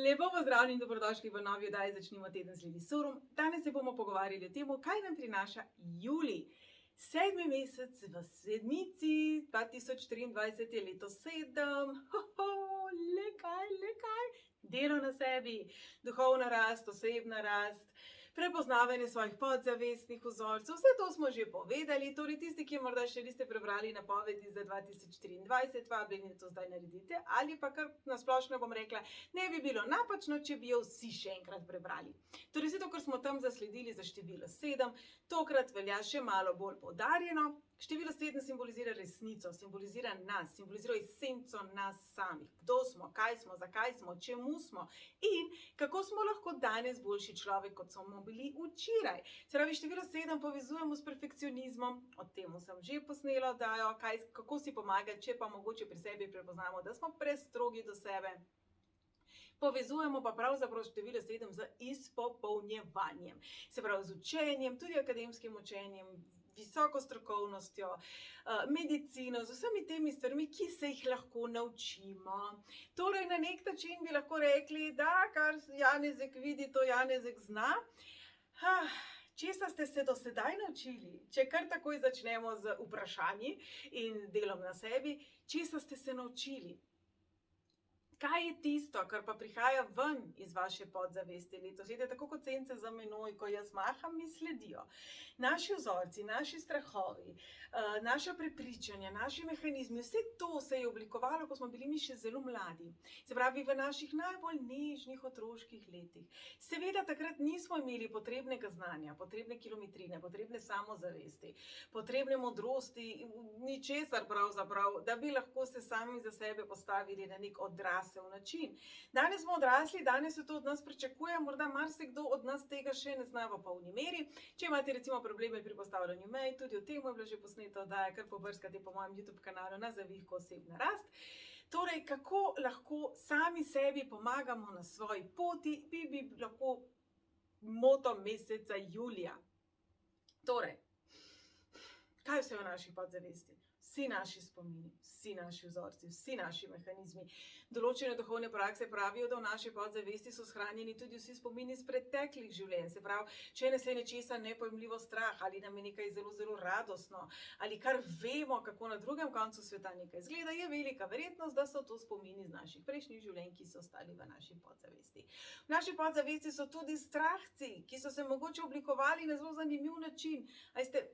Lepo pozdravljeni in dobrodošli v novi oddaji Začnimo teden z Lili Sorum. Danes se bomo pogovarjali o tem, kaj nam prinaša julij. 7. mesec v sedmici, 2023 je leto 7. Le kaj. Delo na sebi, duhovna rast, osebna rast, prepoznavanje svojih podzavestnih vzorcev. Vse to smo že povedali, torej tisti, ki morda še niste prebrali napovedi za 2023, vabljeni, da to zdaj naredite, ali pa kar na splošno bom rekla, ne bi bilo napačno, če bi jo vsi še enkrat prebrali. Torej vse to, kar smo tam zasledili za število 7, tokrat velja še malo bolj poudarjeno. Število 7 simbolizira resnico, simbolizira nas, simbolizira esenco nas samih. Kdo smo, kaj smo, zakaj smo, čemu smo in kako smo lahko danes boljši človek, kot smo bili včeraj. Se pravi, število 7 povezujemo s perfekcionizmom, o tem sem že posnela oddajo, kako si pomagati, če pa mogoče pri sebi prepoznamo, da smo prestrogi do sebe. Povezujemo pa pravzaprav število 7 z izpopolnjevanjem, se pravi z učenjem, tudi akademskim učenjem, visoko strokovnostjo, medicino, z vsemi temi stvarmi, ki se jih lahko naučimo. Torej, na nek način bi lahko rekli, da kar Janezek vidi, to Janezek zna. Česa ste se do sedaj naučili? Če kar takoj začnemo z vprašanji in delom na sebi, česa ste se naučili? Kaj je tisto, kar pa prihaja ven iz vaše podzavesti letos? Vidite, tako kot sence za menoj, ko jaz maham, mi sledijo. Naši vzorci, naši strahovi, naša prepričanja, naši mehanizmi, vse to se je oblikovalo, ko smo bili mi še zelo mladi. Se pravi, v naših najbolj nežnih otroških letih. Seveda takrat nismo imeli potrebnega znanja, potrebne kilometrine, potrebne samozavesti, potrebne modrosti, ničesar pravzaprav, da bi lahko se sami za sebe postavili na nek odrasel način. Danes smo odrasli, danes se to od nas pričakuje, morda marsikdo od nas tega še ne zna v polni meri. Če imate recimo probleme pri postavljanju mej, tudi o tem je bila že posneta oddaja, kar pobrskate po mojem YouTube kanalu na Zavihko osebna rast. Torej, kako lahko sami sebi pomagamo na svoji poti, bi lahko moto meseca julija. Torej, kaj vse v naši podzavesti? Vsi naši spomini, vsi naši vzorci, vsi naši mehanizmi. Določene duhovne prakse pravijo, da v naši podzavesti so shranjeni tudi vsi spomini iz preteklih življenj. Se pravi, če nas je nečesa nepojmljivo strah, ali nam je nekaj zelo, zelo radostno, ali kar vemo, kako na drugem koncu sveta nekaj izgleda, je velika verjetnost, da so to spomini iz naših prejšnjih življenj, ki so ostali v naši podzavesti. V naši podzavesti so tudi strahci, ki so se mogoče oblikovali na zelo zanimiv način.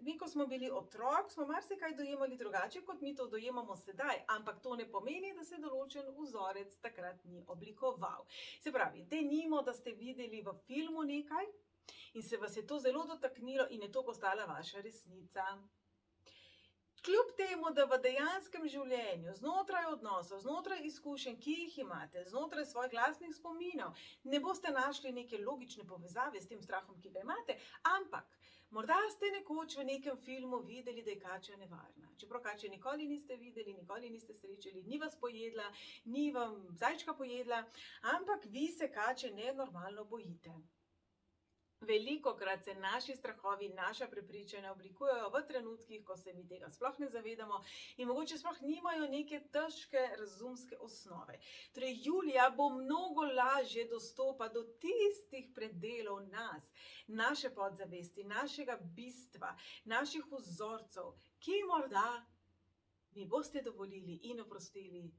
Mi, ko smo bili otrok, smo marsikaj dojemali drugače, kot mi to dojemamo sedaj, ampak to ne pomeni, da se določen vzorec takrat ni oblikoval. Se pravi, denimo, da ste videli v filmu nekaj in se vas je to zelo dotaknilo in je to postala vaša resnica. Kljub temu, da v dejanskem življenju, znotraj odnosov, znotraj izkušenj, ki jih imate, znotraj svojih lastnih spominov, ne boste našli neke logične povezave s tem strahom, ki ga imate, ampak morda ste nekoč v nekem filmu videli, da je kača nevarna. Čeprav kače nikoli niste videli, nikoli niste srečali, ni vas pojedla, ni vam zajčka pojedla, ampak vi se kače nenormalno bojite. Velikokrat se naši strahovi, naša prepričanja oblikujejo v trenutkih, ko se mi tega sploh ne zavedamo in mogoče sploh nimajo neke težke razumske osnove. Torej, julija bo mnogo lažje dostopa do tistih predelov nas, naše podzavesti, našega bistva, naših vzorcev, ki morda mi boste dovolili in oprostili,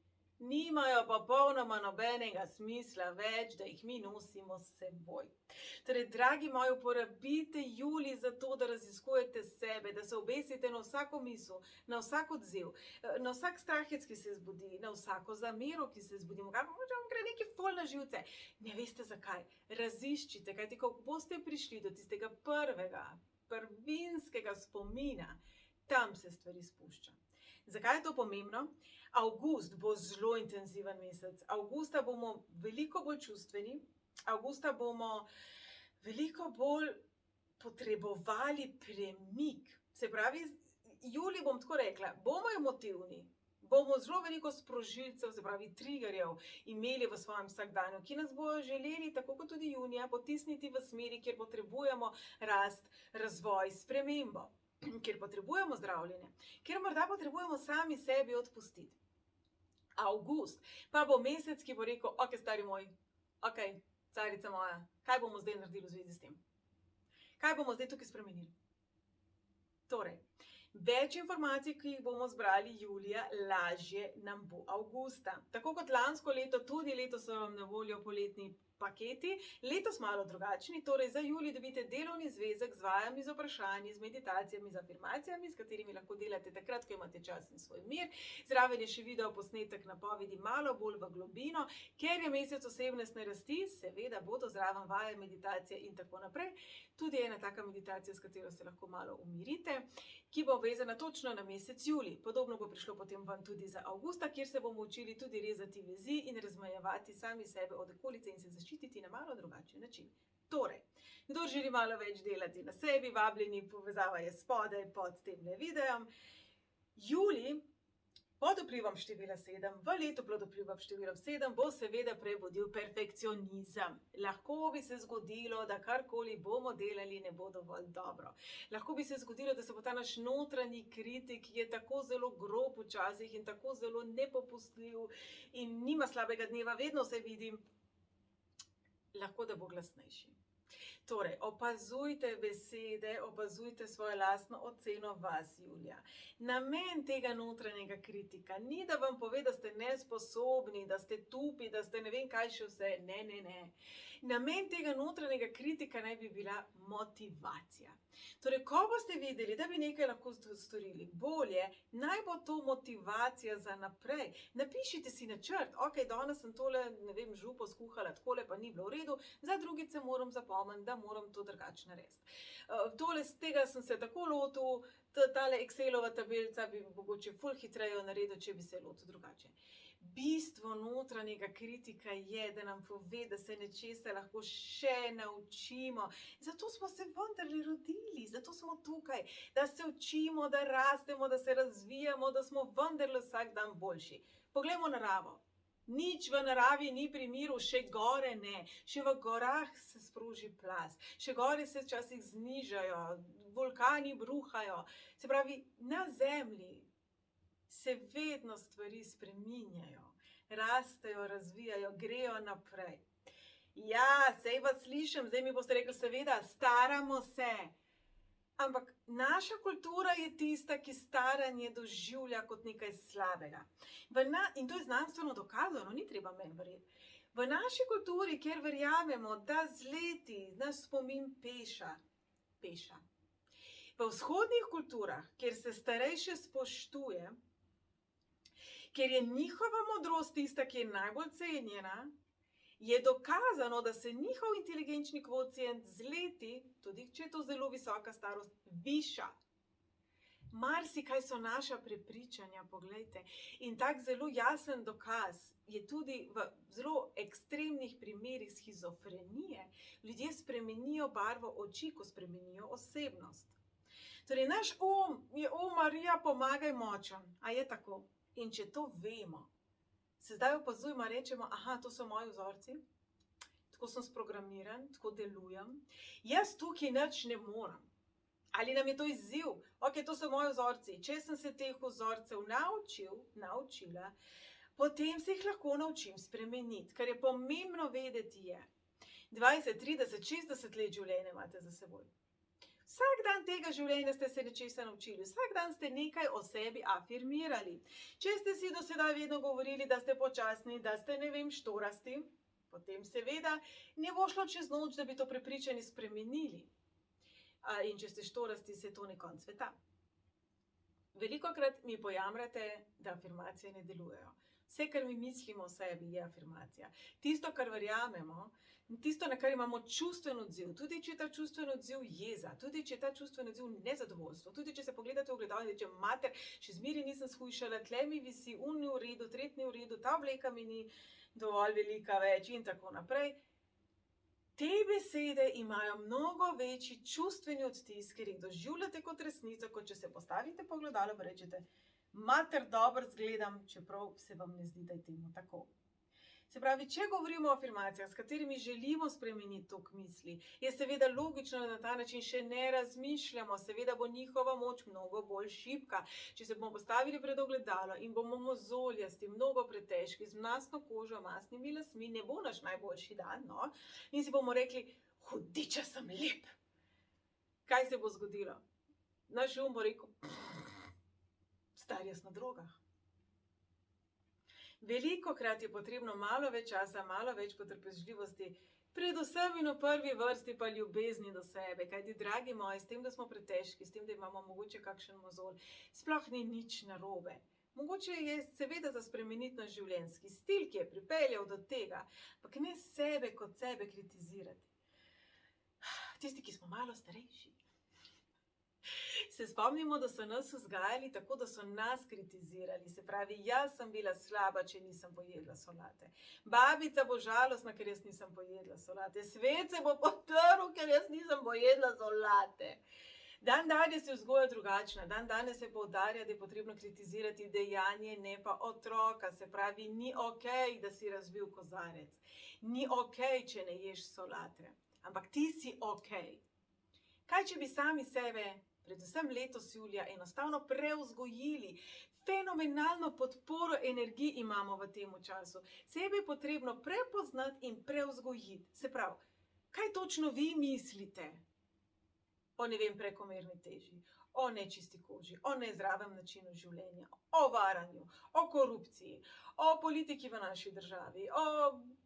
nimajo popolnoma nobenega smisla več, da jih mi nosimo s seboj. Torej, dragi moji, uporabite julij za to, da raziskujete sebe, da se obesite na vsako misel, na vsak odziv, na vsak strahec, ki se zbudi, na vsako zamero, ki se zbudi. Mogoče vam gre neki fol na živce. Ne veste zakaj. Raziščite, kajti ko boste prišli do tistega prvinskega spomina, tam se stvari spušča. Zakaj je to pomembno? Avgust bo zelo intenziven mesec. Avgusta bomo veliko bolj čustveni, avgusta bomo veliko bolj potrebovali premik. Se pravi, julij bom tako rekla, bomo emotivni, bomo zelo veliko sprožilcev, se pravi triggerjev, imeli v svojem vsakdanju, ki nas bojo želeli, tako kot tudi junija, potisniti v smeri, kjer potrebujemo rast, razvoj, spremembo. Kjer potrebujemo zdravljenje, kjer morda potrebujemo sami sebi odpustiti. Avgust pa bo mesec, ki bo rekel, ok, stari moj, Ok, carica moja, kaj bomo zdaj naredili v zvezi s tem? Kaj bomo zdaj tukaj spremenili? Torej, več informacij, ki jih bomo zbrali julija, lažje nam bo avgusta. Tako kot lansko leto, tudi letos so vam na voljo poletni paketi, letos malo drugačni, torej za julij dobite delovni zvezek z vajami, z vprašanji, z meditacijami, z afirmacijami, s katerimi lahko delate takrat, ko imate čas in svoj mir. Zraven je še video posnetek napovedi malo bolj v globino, ker je mesec osebnostne rasti, seveda bodo zraven vaje, meditacije in tako naprej. Tudi ena taka meditacija, s katero se lahko malo umirite, ki bo vezana točno na mesec julij. Podobno bo prišlo potem ven tudi za avgusta, kjer se bomo učili tudi rezati vezi in razmejevati sami sebe od okolice in se zaščititi na malo drugačen način. Torej, kdor želi malo več delati na sebi, vabljeni, povezava je spodaj pod temle videom. Julij pod vplivom števila 7, v letu pod vplivom številom 7, bo seveda prebudil perfekcionizem. Lahko bi se zgodilo, da karkoli bomo delali, ne bo dovolj dobro. Lahko bi se zgodilo, da se bo ta naš notranji kritik, ki je tako zelo grob včasih in tako zelo nepopustljiv in nima slabega dneva, vedno vse vidim, lahko da bo glasnejši. Torej, opazujte besede, opazujte svojo lastno oceno vas, julija. Namen tega notranjega kritika ni, da vam pove, da ste nesposobni, da ste tupi, da ste ne vem kaj še vse. Ne, ne, ne. Namen tega notranjega kritika naj bi bila motivacija. Torej, ko boste videli, da bi nekaj lahko storili bolje, naj bo to motivacija za naprej. Napišite si načrt. Ok, danes sem tole, ne vem, župo skuhala, takole pa ni bilo v redu, za drugič se moram zapomniti, da moram to drugače narediti. Tole, z tega sem se tako lotil, tale Excelova tabelica bi mogoče ful hitreje naredil, če bi se lotil drugače. Bistvo notranjega kritika je, da nam pove, da se nečesa lahko še naučimo. Zato smo se vendarle rodili, zato smo tukaj, da se učimo, da rastemo, da se razvijamo, da smo vendarle vsak dan boljši. Poglejmo naravo. Nič v naravi ni pri miru, še gore ne. Še v gorah se sproži plaz, še gore se včasih znižajo, vulkani bruhajo. Se pravi, na zemlji se vedno stvari spreminjajo, rastejo, razvijajo, grejo naprej. Ja, sej vas slišim, zdaj mi boste rekli, seveda, staramo se. Ampak naša kultura je tista, ki staranje doživlja kot nekaj slabega. In to je znanstveno dokazano, ni treba meni verjeti. V naši kulturi, kjer verjamemo, da z leti naš spomin peša. V vzhodnih kulturah, kjer se starejše spoštuje, ker je njihova modrost tista, ki je najbolj cenjena, je dokazano, da se njihov inteligenčni kvocient z leti, tudi če je to zelo visoka starost, viša. Marsikaj so naša prepričanja, poglejte. In tak zelo jasen dokaz je tudi v zelo ekstremnih primerih shizofrenije. Ljudje spremenijo barvo oči, ko spremenijo osebnost. Torej, naš je Marija, pomagaj močan. A je tako? In če to vemo, se zdaj opazujemo, rečemo, aha, to so moji vzorci, tako sem sprogramiran, tako delujem, jaz tukaj nič ne morem. Ali nam je to izziv? Ok, to so moji vzorci. Če sem se teh vzorcev naučila, potem se jih lahko naučim spremeniti. Kar je pomembno vedeti je, 20, 30, 60 let življenja imate za seboj. Vsak dan tega življenja ste se nečesa naučili, vsak dan ste nekaj o sebi afirmirali. Če ste si do sedaj vedno govorili, da ste počasni, da ste ne vem štorasti, potem seveda ne bo šlo čez noč, da bi to prepričanje spremenili. In če ste štorasti, se to ne konc sveta. Velikokrat mi pojamrate, da afirmacije ne delujejo. Vse, kar mi mislimo o sebi, je afirmacija. Tisto, kar verjamemo, tisto, na kar imamo čustven odziv, tudi če je ta čustven odziv jeza, tudi če je ta čustven odziv nezadovoljstvo, tudi če se pogledate v ogledalo in reče, mater, še zmeraj nisem shujšala, tle mi visi, ni v redu, tretji ni v redu, ta obleka mi ni dovolj velika več in tako naprej. Te besede imajo mnogo večji čustveni odtis, ker jih doživljate kot resnico, kot če se postavite po ogledalo in rečete, mater, dobro zgledam, čeprav se vam ne zdi, da je temu tako. Se pravi, če govorimo o afirmacijah, s katerimi želimo spremeniti tok misli, je seveda logično, da na ta način še ne razmišljamo, seveda bo njihova moč mnogo bolj šibka. Če se bomo postavili pred ogledalo in bomo mozoljasti, mnogo pretežki, z mastno kožo, mastnimi lasmi, ne bo naš najboljši dan, no? In si bomo rekli, hudiča sem lep. Kaj se bo zgodilo? Naš um bo rekel, star jaz na drogah. Velikokrat je potrebno malo več časa, malo več potrpežljivosti, predvsem in v prvi vrsti pa ljubezni do sebe. Kajti, dragi moji, s tem, da smo pretežki, s tem, da imamo mogoče kakšen mozolj, sploh ni nič narobe. Mogoče je seveda za spremeniti naš življenjski stil, ki je pripeljal do tega, ampak ne sebe kot sebe kritizirati. Tisti, ki smo malo starejši, se spomnimo, da so nas vzgajali tako, da so nas kritizirali. Se pravi, jaz sem bila slaba, če nisem pojedla solate. Babica bo žalostna, ker jaz nisem pojedla solate. Svet se bo potrl, ker jaz nisem pojedla solate. Dan danes je vzgoja drugačna. Dan danes se poudarja, da je potrebno kritizirati dejanje, ne pa otroka. Se pravi, ni okej, da si razbil kozarec. Ni okej, če ne ješ solate. Ampak ti si okej. Kaj, če bi sami sebe, predvsem letos julija, enostavno prevzgojili? Fenomenalno podporo energiji imamo v tem času. Sebe je potrebno prepoznati in prevzgojiti. Se pravi, kaj točno vi mislite o, ne vem, prekomerni teži, o nečisti koži, o nezdravem načinu življenja, o varanju, o korupciji, o politiki v naši državi, o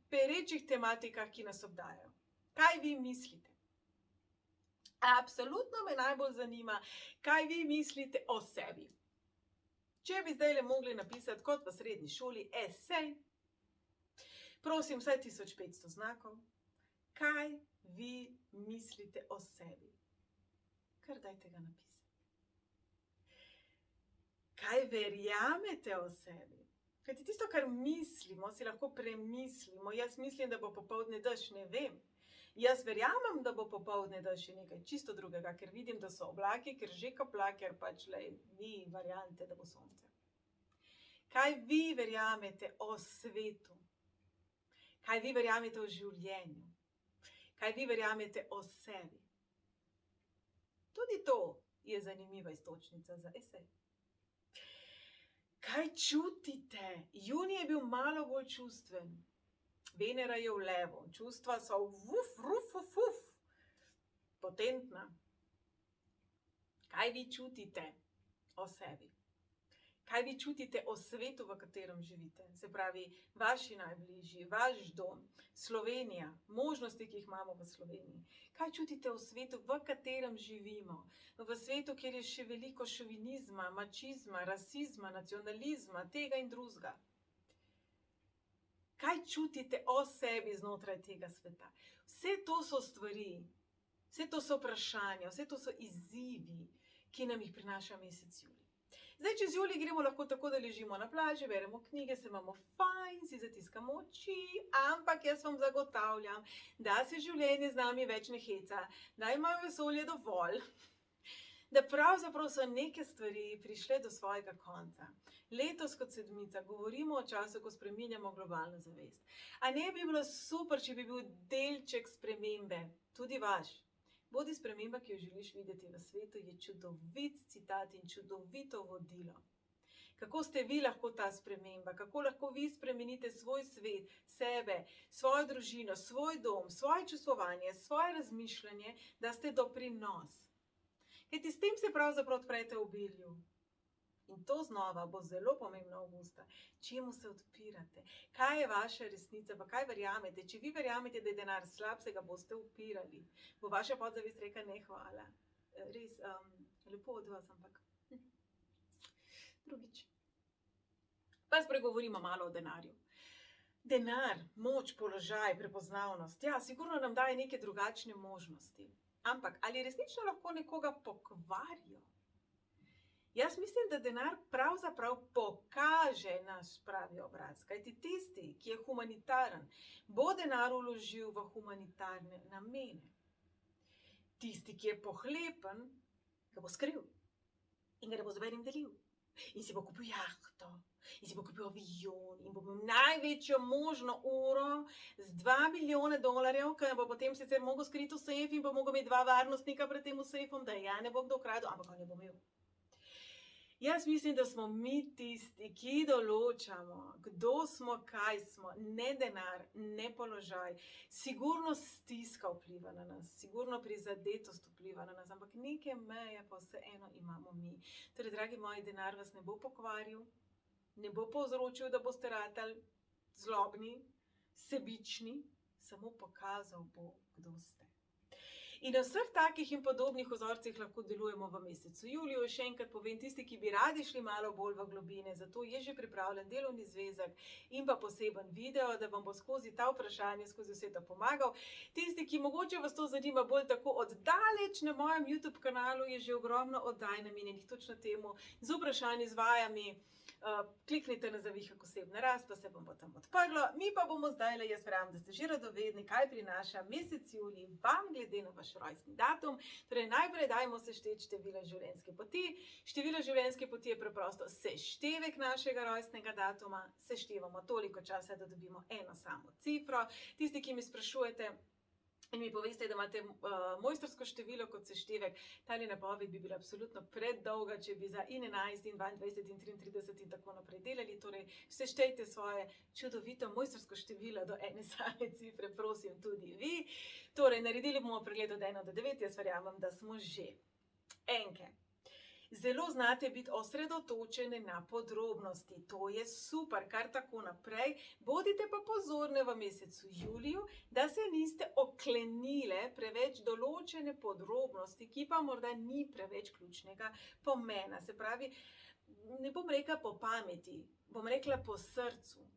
perečih tematikah, ki nas obdajajo? Kaj vi mislite? Absolutno me najbolj zanima, kaj vi mislite o sebi. Če bi zdaj le mogli napisati kot v srednji šoli esej, prosim, vsaj 1500 znakov, kaj vi mislite o sebi. Kar dajte ga napisati. Kaj verjamete o sebi? Kajti tisto, kar mislimo, si lahko premislimo. Jaz mislim, da bo popoldne dež, ne vem. Jaz verjamem, da bo popoldne dež, je nekaj čisto drugega, ker vidim, da so oblaki, ker že kaplja, ker pač ni variante, da bo sonce. Kaj vi verjamete o svetu? Kaj vi verjamete o življenju? Kaj vi verjamete o sebi? Tudi to je zanimiva iztočnica za esej. Kaj čutite? Junij je bil malo bolj čustven. Venera je v levu. Čustva so potentna. Kaj vi čutite o sebi? Kaj vi čutite o svetu, v katerem živite? Se pravi, vaši najbližji, vaš dom, Slovenija, možnosti, ki jih imamo v Sloveniji. Kaj čutite o svetu, v katerem živimo? V svetu, kjer je še veliko šovinizma, mačizma, rasizma, nacionalizma, tega in drugega. Kaj čutite o sebi znotraj tega sveta? Vse to so stvari, vse to so vprašanja, vse to so izzivi, ki nam jih prinaša mesec julij. Zdaj, čez julij gremo lahko tako, da ležimo na plaži, beremo knjige, se imamo fajn, si zatiskamo oči, ampak jaz vam zagotavljam, da se življenje z nami več ne heca, da ima vesolje dovolj, da pravzaprav so neke stvari prišle do svojega konca. Letos kot sedmica govorimo o času, ko spreminjamo globalno zavest. A ne bi bilo super, če bi bil delček spremembe, tudi vaš? Bodi sprememba, ki jo želiš videti v svetu, je čudovit citat in čudovito vodilo. Kako ste vi lahko ta sprememba? Kako lahko vi spremenite svoj svet, sebe, svojo družino, svoj dom, svoje čustvovanje, svoje razmišljanje, da ste doprinos? Kajti s tem se pravzaprav odprete v obilju. In to znova bo zelo pomembno avgusta. Čemu se odpirate? Kaj je vaša resnica? Pa kaj verjamete? Če vi verjamete, da je denar slab, se ga boste upirali. Bo vaša podzavest rekla, ne, hvala. Res, lepo od vas, ampak drugič. Pa spregovorimo malo o denarju. Denar, moč, položaj, prepoznavnost. Ja, sigurno nam daje neke drugačne možnosti. Ampak ali resnično lahko nekoga pokvarijo? Jaz mislim, da denar pravzaprav pokaže naš pravi obraz. Kajti tisti, ki je humanitaren, bo denar vložil v humanitarne namene. Tisti, ki je pohlepen, ga bo skril in ga ne bo z nobenim delil. In si bo kupil jahto, in si bo kupil avion in bo imel največjo možno uro z 2 milijone dolarjev, ki bo potem sicer mogel skriti v sejf in bo mogel imeti 2 varnostnika pred tem sejfom, da ja ne bo kdo ukradel, ampak on ne bo imel. Jaz mislim, da smo mi tisti, ki določamo, kdo smo, kaj smo, ne denar, ne položaj. Sigurno stiska vpliva na nas, sigurno prizadetost vpliva na nas, ampak neke meje pa vseeno imamo mi. Torej, dragi moji, denar vas ne bo pokvaril, ne bo povzročil, da boste ratali zlobni, sebični, samo pokazal bo, kdo ste. In na vseh takih in podobnih vzorcih lahko delujemo v mesecu juliju. Še enkrat povem, tisti, ki bi radi šli malo bolj v globine, zato je že pripravljen delovni zvezek in pa poseben video, da vam bo skozi ta vprašanja, skozi vse to pomagal. Tisti, ki mogoče vas to zanima bolj tako oddaleč, na mojem YouTube kanalu je že ogromno oddaj namenjenih točno temu, z vprašanji, z vajami. Kliknite na zavihek osebna rast, pa se vam bo tam odprlo. Mi pa bomo zdaj, jaz verjamem, da ste že radovedni, kaj prinaša mesec julij vam glede na vaš rojstni datum. Torej, najprej dajmo sešteti število življenjske poti. Število življenjske poti je preprosto seštevek našega rojstnega datuma. Seštevamo toliko časa, da dobimo eno samo cifro. Tisti, ki mi sprašujete in mi poveste, da imate mojstrsko število kot seštevek, tale napoved bi bila absolutno predolga, če bi za in 11, in 22, in 33 in tako naprej delali. Torej, seštejte svoje čudovito mojstrsko število do ene same cifre, prosim, tudi vi. Torej, naredili bomo pregled od 1 do 9, jaz verjamem, da smo že. Enke. Zelo znate biti osredotočeni na podrobnosti, to je super, kar tako naprej. Bodite pa pozorni v mesecu juliju, da se niste oklenile preveč določene podrobnosti, ki pa morda ni preveč ključnega pomena. Se pravi, ne bom rekla po pameti, bom rekla po srcu.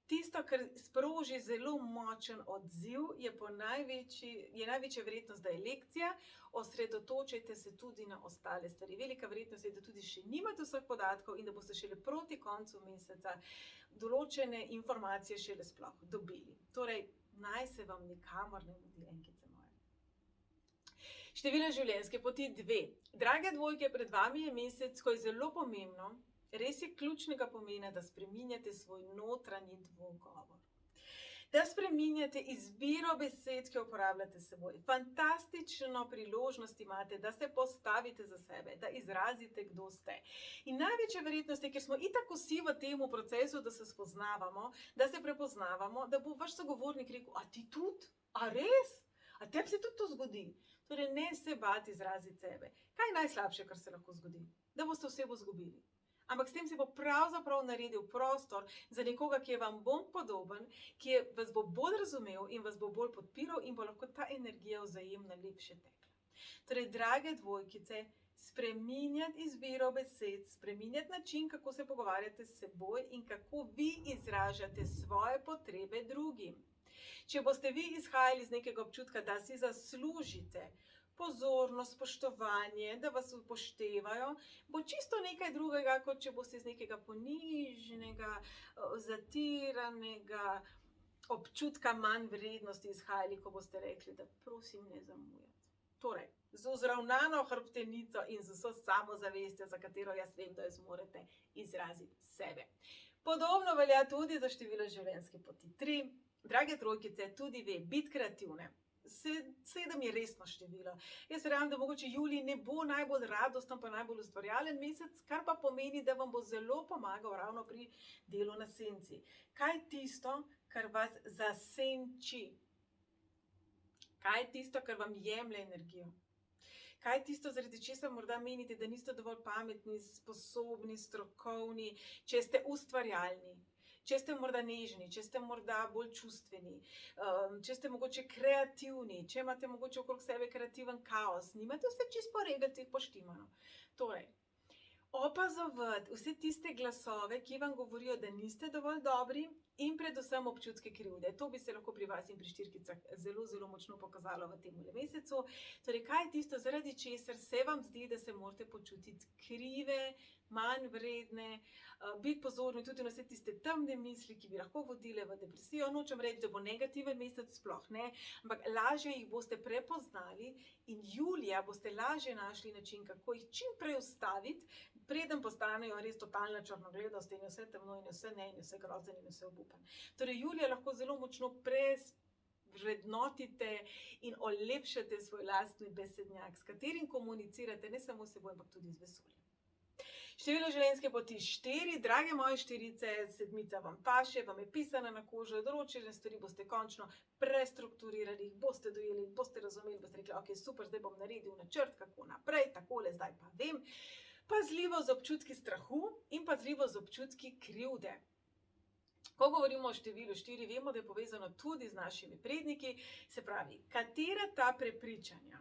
Tisto, kar sproži zelo močen odziv, je največja verjetnost, da je lekcija. Osredotočite se tudi na ostale stvari. Velika verjetnost je, da tudi še nimate vseh podatkov in da boste šele proti koncu meseca določene informacije šele sploh dobili. Torej, naj se vam nikamor ne mudi, enkice moje. Število življenjske poti 2. Drage dvojke, pred vami je mesec, ko je zelo pomembno, res je ključnega pomena, da spreminjate svoj notranji dvogovor. Da spreminjate izbiro besed, ki jo uporabljate s seboj. Fantastično priložnost imate, da se postavite za sebe, da izrazite, kdo ste. In največja verjetnost je, ker smo itak vsi v tem procesu, da se spoznavamo, da se prepoznavamo, da bo vaš sogovornik rekel, a ti tudi? A res? A tebi se tudi to zgodi? Torej, ne se bati izraziti sebe. Kaj je najslabše, kar se lahko zgodi? Da boste osebo izgubili. Ampak s tem se bo pravzaprav naredil prostor za nekoga, ki je vam bolj podoben, ki vas bo bolj razumel in vas bo bolj podpiral in bo lahko ta energija vzajemno lepše tekla. Torej, drage dvojkice, spreminjati izbiro besed, spreminjati način, kako se pogovarjate s seboj in kako vi izražate svoje potrebe drugim. Če boste vi izhajali iz nekega občutka, da si zaslužite pozornost, spoštovanje, da vas upoštevajo, bo čisto nekaj drugega, kot če boste iz nekega ponižnega, zatiranega občutka manj vrednosti izhajali, ko boste rekli, da prosim ne zamujati. Torej, z vzravnano hrbtenico in z vso samozavestjo, za katero jaz vem, da jo zmorete izraziti sebe. Podobno velja tudi za število življenjske poti 3. Drage trojkice, tudi ve, biti kreativne. 7 je resno število. Jaz verjamem, da mogoče julij ne bo najbolj radosten pa najbolj ustvarjalen mesec, kar pa pomeni, da vam bo zelo pomagal ravno pri delu na senci. Kaj je tisto, kar vas zasenči? Kaj je tisto, kar vam jemlje energijo? Kaj je tisto, zaradi česa morda menite, da niste dovolj pametni, sposobni, strokovni, če ste ustvarjalni? Če ste morda nežni, če ste morda bolj čustveni, če ste mogoče kreativni, če imate mogoče okrog sebe kreativen kaos, nimate vse čisto po regelcih poštimano. Torej, opazovati vse tiste glasove, ki vam govorijo, da niste dovolj dobri in predvsem občutke krivde. To bi se lahko pri vas in pri štirkicah zelo, zelo močno pokazalo v tem mesecu. Torej, kaj je tisto, zaradi česar se vam zdi, da se morate počutiti krive, manj vredne, biti pozorni tudi na vse tiste temne misli, ki bi lahko vodile v depresijo. Nočem reči, da bo negativen mesec, sploh ne, ampak lažje jih boste prepoznali in julija boste lažje našli način, kako jih čim prej ustaviti, preden postanejo res totalna črnogledost in vse temno in vse ne in vse grozen in vse obupan. Torej, julija lahko zelo močno vrednotite in olepšate svoj lastni besednjak, s katerim komunicirate ne samo s seboj, ampak tudi z vesoljem. Število življenjske poti 4, drage moje štirice, sedmica vam paše, vam je pisana na kožo, določene stvari boste končno prestrukturirali, boste dojeli, boste razumeli, boste rekli, ok, super, zdaj bom naredil načrt, kako naprej, takole, zdaj pa vem. Pazljivo z občutki strahu in pazljivo z občutki krivde. Ko govorimo o številu 4, vemo, da je povezano tudi z našimi predniki, se pravi, katera ta prepričanja,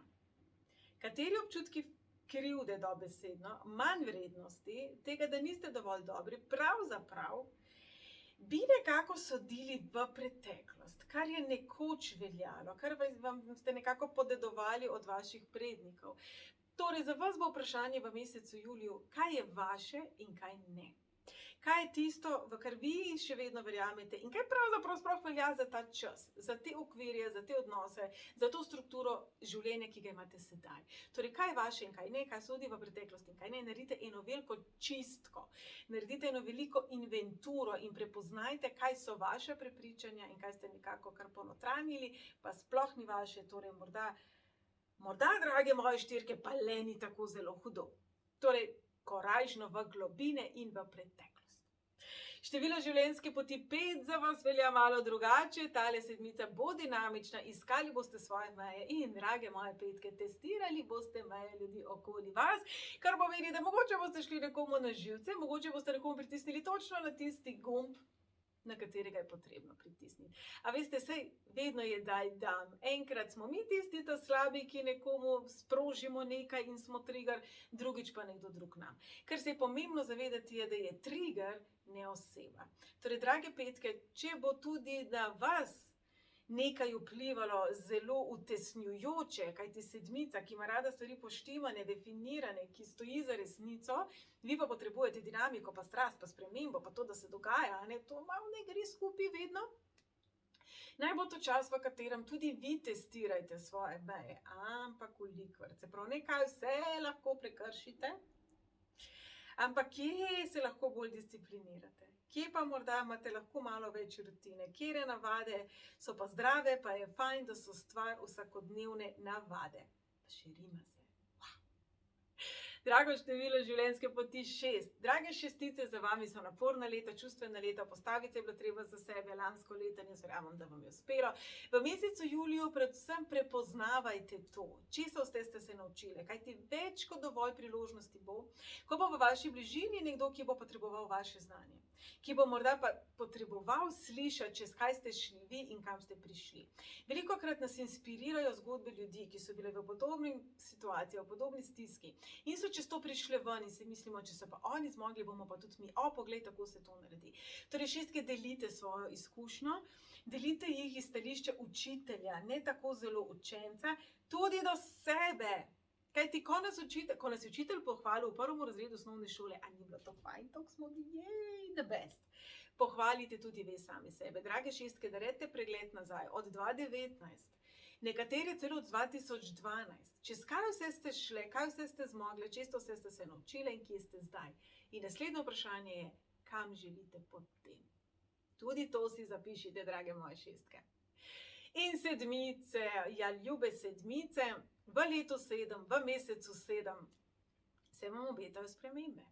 kateri občutki krivde dobesedno, manj vrednosti, tega, da niste dovolj dobri, pravzaprav bi nekako sodili v preteklost, kar je nekoč veljalo, kar vam ste nekako podedovali od vaših prednikov. Torej, za vas bo vprašanje v mesecu juliju, kaj je vaše in kaj ne. Kaj je tisto, v kar vi še vedno verjamete in kaj pravzaprav sploh velja za ta čas, za te okvirje, za te odnose, za to strukturo življenja, ki ga imate sedaj. Torej, kaj je vaše in kaj ne, kaj sodi v preteklost in kaj ne, naredite eno veliko čistko, naredite eno veliko inventuro in prepoznajte, kaj so vaše prepričanja in kaj ste nekako kar ponotranjili, pa sploh ni vaše, torej morda, drage moje štirke, pa le ni tako zelo hudo. Torej, korajžno v globine in v preteklost. Število življenjske poti 5 za vas velja malo drugače, tale sedmica bo dinamična, iskali boste svoje meje in, drage moje petke, testirali boste meje ljudi okoli vas, kar pomeni, da mogoče boste šli nekomu na živce, mogoče boste nekomu pritisnili točno na tisti gumb, na katerega je potrebno pritisniti. A veste, sej vedno je daj dam. Enkrat smo mi tisti ta slabi, ki nekomu sprožimo nekaj in smo trigger, drugič pa nekdo drug nam. Ker se je pomembno zavedati je, da je trigger, ne oseba. Torej, drage petke, če bo tudi na vas nekaj vplivalo zelo utesnjujoče, kajti sedmica, ki ima rada stvari poštimane, definirane, ki stoji za resnico, vi pa potrebujete dinamiko, pa strast, pa spremembo, pa to, da se dogaja, to malo ne gre skupaj vedno. Naj bo to čas, v katerem tudi vi testirajte svoje meje, ampak kolikor, se prav nekaj vse lahko prekršite, ampak kje se lahko bolj disciplinirate? Kje pa morda imate lahko malo več rutine? Kjere navade so pa zdrave, pa je fajn, da so stvar vsakodnevne navade. Pa še rima se. Drago število življenjske poti 6. Drage šestice, za vami so naporna leta, čustvena leta, postaviti je bilo treba za sebe, lansko leto, jaz verjamem, da vam je uspelo. V mesecu juliju predvsem prepoznavajte to, česa ste se naučili, kajti več kot dovolj priložnosti bo, ko bo v vaši bližini nekdo, ki bo potreboval vaše znanje, ki bo morda pa potreboval slišati, čez kaj ste šli vi in kam ste prišli. Velikokrat nas inspirirajo zgodbe ljudi, ki so bile v podobni situaciji, v podobni stiski in so čez to prišle ven in si mislimo, če so pa oni zmogli, bomo pa tudi mi. Poglej, tako se to naredi. Torej, šestke, delite svojo izkušnjo, delite jih iz stališča učitelja, ne tako zelo učenca, tudi do sebe. Kajti, ko nas je učitelj pohvalil v prvem razredu osnovne šole, a ni bilo to fajn, tako smo bili, the best. Pohvalite tudi ve sami sebe. Drage šestke, naredite pregled nazaj od 2019. Nekateri celo od 2012. Čez kaj vse ste šle, kaj vse ste zmogle, često vse ste se naučile in kje ste zdaj. In naslednje vprašanje je, kam želite potem? Tudi to si zapišite, drage moje šestke. In sedmice, ja, ljube sedmice, v letu 7, v mesecu 7, se vam obetajo spremembe.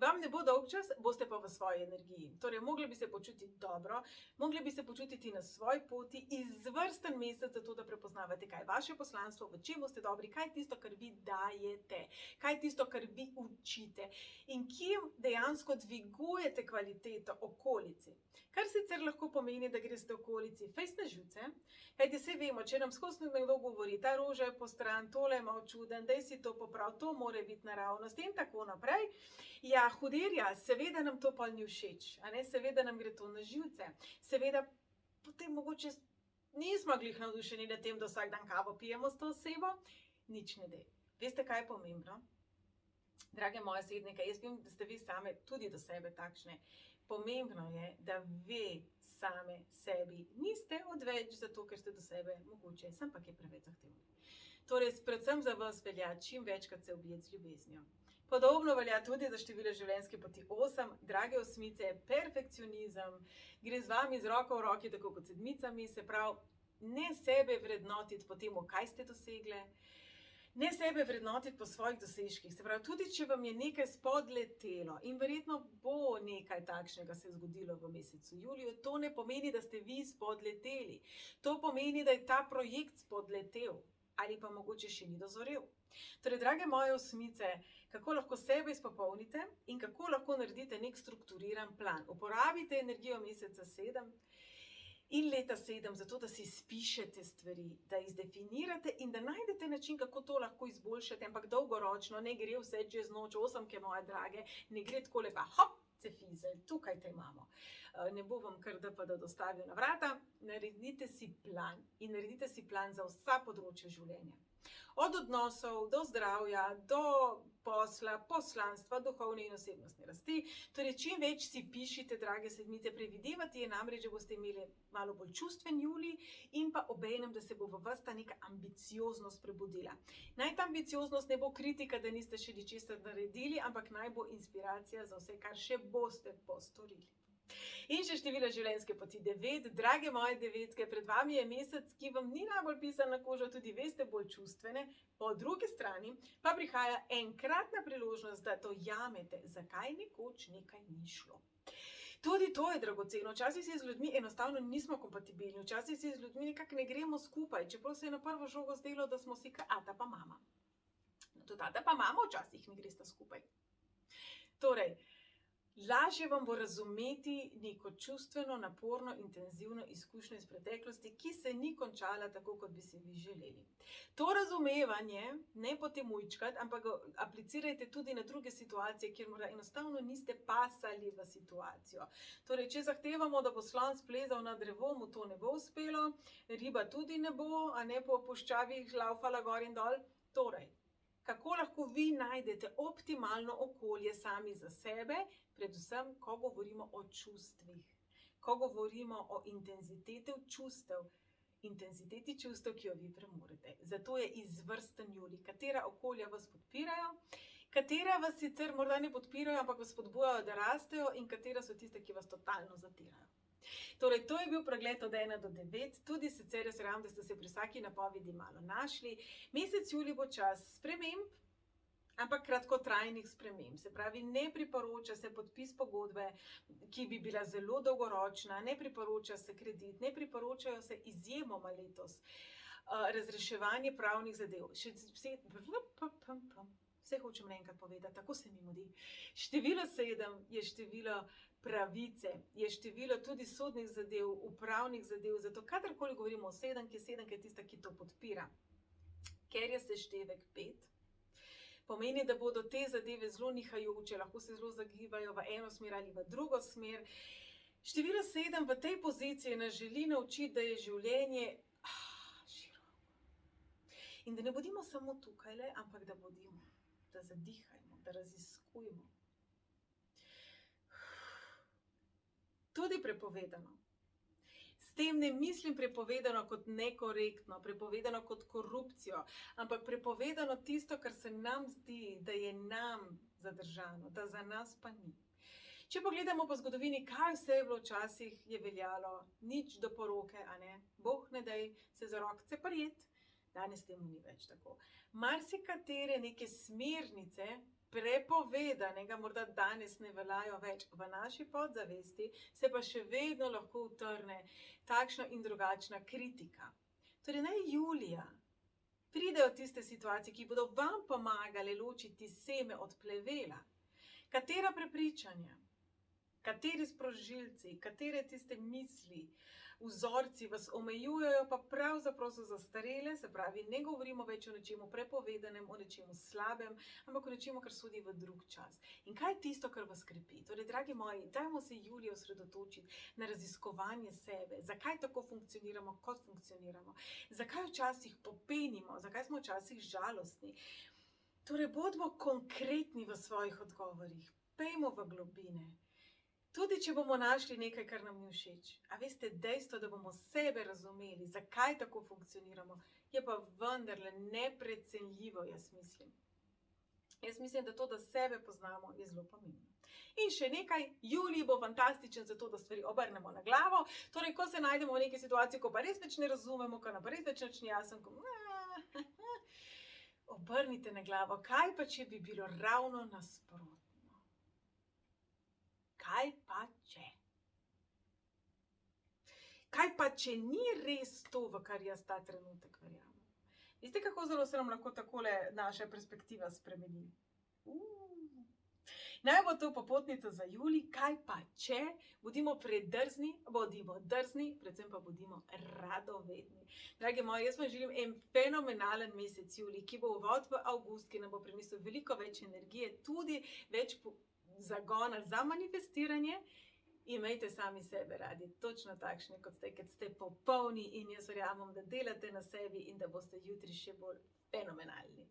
Vam ne bo dolg čas, boste pa v svoji energiji. Torej, mogli bi se počutiti dobro, mogli bi se počutiti na svoji poti, izvrsten mesec za to, da prepoznavate, kaj je vaše poslanstvo, v čem ste dobri, kaj je tisto, kar vi dajete, kaj je tisto, kar vi učite in kje dejansko dvigujete kvaliteto okolici. Kar sicer lahko pomeni, da greste okolici fejst na živce, kajti vse vemo, če nam skozi nekdo govori, ta roža je postran, tole je malo čuden, daj si to poprav, to mora biti naravnost in tako naprej. Ja, Ja, hudirja, seveda nam to pol ni všeč, a ne, seveda nam gre to na živce, seveda potem mogoče nismo glih navdušeni nad tem, da vsak dan kavo pijemo s to osebo, nič ne dej. Veste, kaj je pomembno? Drage moje sednike, jaz vem, da ste vi same tudi do sebe takšne. Pomembno je, da vi same sebi niste odveč zato, ker ste do sebe mogoče, ampak je preveč zahtevni. Torej, predvsem za vas velja čim večkrat se objeti z ljubeznijo. Podobno velja tudi za število življenjske poti 8. Drage osmice, perfekcionizem gre z vami z roko v roki, tako kot sedmicami, se pravi, ne sebe vrednotiti po tem, kaj ste dosegle, ne sebe vrednotiti po svojih dosežkih. Se pravi, tudi če vam je nekaj spodletelo in verjetno bo nekaj takšnega se zgodilo v mesecu juliju, to ne pomeni, da ste vi spodleteli. To pomeni, da je ta projekt spodletel ali pa mogoče še ni dozorel. Torej, drage moje osmice, kako lahko sebe izpopolnite in kako lahko naredite nek strukturiran plan. Uporabite energijo meseca 7 in leta 7, zato da si spišete stvari, da jih zdefinirate in da najdete način, kako to lahko izboljšate, ampak dolgoročno, ne gre vse čez noč, 8, moje drage, ne gre takole pa hop, cefizelj, tukaj te imamo. Ne bo vam kar DPD dostavil na vrata, naredite si plan in naredite si plan za vsa področja življenja. Od odnosov do zdravja, do posla, poslanstva, duhovne in osebnostne rasti. Torej, čim več si pišite, drage sedmice, predvidevati je namreč, da boste imeli malo bolj čustven julij in pa obenem, da se bo v vas ta neka ambicioznost prebudila. Naj ta ambicioznost ne bo kritika, da niste še ničesar naredili, ampak naj bo inspiracija za vse, kar še boste postorili. In še število življenjske poti 9. Drage moje devetke, pred vami je mesec, ki vam ni najbolj pisan na kožo, tudi vi ste bolj čustvene. Po drugi strani pa prihaja enkratna priložnost, da dojamete, zakaj nekoč nekaj ni šlo. Tudi to je dragoceno. Včasih si z ljudmi enostavno nismo kompatibilni, včasih si z ljudmi nekako ne gremo skupaj, čeprav se je na prvo žogo zdelo, da smo si ata pa mama. No, tudi ata pa mama včasih ne gresta skupaj. Torej, lažje vam bo razumeti neko čustveno, naporno, intenzivno izkušnjo iz preteklosti, ki se ni končala tako, kot bi si vi želeli. To razumevanje ne potem ujčkati, ampak ga aplicirajte tudi na druge situacije, kjer morda enostavno niste pasali v situacijo. Torej, če zahtevamo, da bo slon splezal na drevo, mu to ne bo uspelo, riba tudi ne bo, a ne po puščavih laufala gor in dol. Torej, kako lahko vi najdete optimalno okolje sami za sebe, predvsem, ko govorimo o čustvih, ko govorimo o intenziteti čustev, ki jo vi premorete. Zato je izvrsten julij. Katera okolja vas podpirajo, katera vas sicer morda ne podpirajo, ampak vas spodbujajo, da rastejo, in katera so tiste, ki vas totalno zatirajo. Torej, to je bil pregled od 1 do 9, tudi sicer jaz verjamem, da ste se pri vsaki napovedi malo našli. Mesec julij bo čas sprememb, ampak kratkotrajnih sprememb. Se pravi, ne priporoča se podpis pogodbe, ki bi bila zelo dolgoročna, ne priporoča se kredit, ne priporočajo se izjemoma letos razreševanje pravnih zadev. Vse hočem enkrat povedati, tako se mi mudi. Število 7 je število pravice, je število tudi sodnih zadev, upravnih zadev, zato kadarkoli govorimo o 7, ki je tista, ki to podpira. Ker je seštevek 5, pomeni, da bodo te zadeve zelo nihajoče, lahko se zelo zagibajo v eno smer ali v drugo smer. Število 7 v tej poziciji nas želi naučiti, da je življenje široko. In da ne bodimo samo tukajle, ampak da bodimo, da zadihajmo, da raziskujemo. Tudi prepovedano. S tem ne mislim prepovedano kot nekorektno, prepovedano kot korupcijo, ampak prepovedano tisto, kar se nam zdi, da je nam zadržano, da za nas pa ni. Če pogledamo po zgodovini, kaj vse je bilo včasih, je veljalo, nič do poroke, a ne? Bog ne daj se za rokce prijet, danes temu ni več tako. Marsikatere neke smernice prepovedanega morda danes ne veljajo več, v naši podzavesti se pa še vedno lahko utrne takšna in drugačna kritika. Torej, naj julija pridejo tiste situacije, ki bodo vam pomagale ločiti seme od plevela. Katera prepričanja, kateri sprožilci, katere tiste misli, vzorci vas omejujejo, pa pravzaprav so zastarele, se pravi, ne govorimo več o nečemu prepovedanem, o nečemu slabem, ampak o nečemu, kar sodi v drug čas. In kaj je tisto, kar vas krepi? Torej, dragi moji, dajmo se julija osredotočiti na raziskovanje sebe. Zakaj tako funkcioniramo, kot funkcioniramo? Zakaj včasih popenimo? Zakaj smo včasih žalostni? Torej, bodimo konkretni v svojih odgovorih. Pejmo v globine. Tudi če bomo našli nekaj, kar nam ni všeč. A veste, dejstvo, da bomo sebe razumeli, zakaj tako funkcioniramo, je pa vendarle neprecenljivo, jaz mislim. Jaz mislim, da to, da sebe poznamo, je zelo pomembno. In še nekaj, julij bo fantastičen za to, da stvari obrnemo na glavo. Torej, ko se najdemo v neki situaciji, ko pa res več ne razumemo, ko nam pa res več ni jasen, obrnite na glavo. Kaj pa, če bi bilo ravno nasprotno? Kaj pa če? Kaj pa če ni res to, v kar jaz ta trenutek verjamem? Veste, kako zelo se nam lahko takole naša perspektiva spremeni? Naj bo to popotnica za julij, kaj pa če? Bodimo predrzni, bodimo drzni, predvsem pa bodimo radovedni. Dragi moji, jaz vam želim en fenomenalen mesec julij, ki bo uvod v avgust, ki nam bo prinesel veliko več energije, tudi več zagona za manifestiranje. Imejte sami sebe radi, točno takšni, kot ste, ker ste popolni in jaz verjamem, da delate na sebi in da boste jutri še bolj fenomenalni.